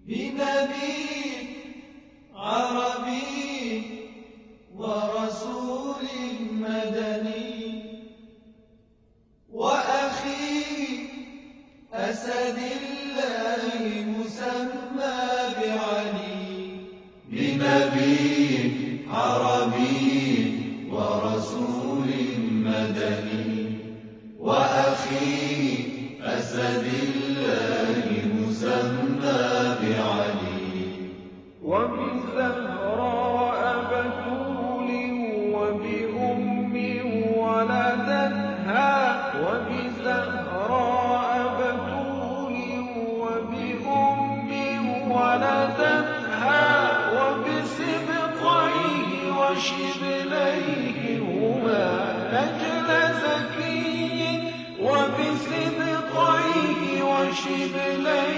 بنبي عربي ورسول مدني وأخي أسد الله مسمى بعلي بنبي عربي ورسول مدني وأخي أسد الله مسمى بعلي وبزهراء بتول وبأم ولدتها وبزهراء بتول وبأم ولدتها وبسبطيه وشبليه هما نجل زكي وبسبطيه وشبليه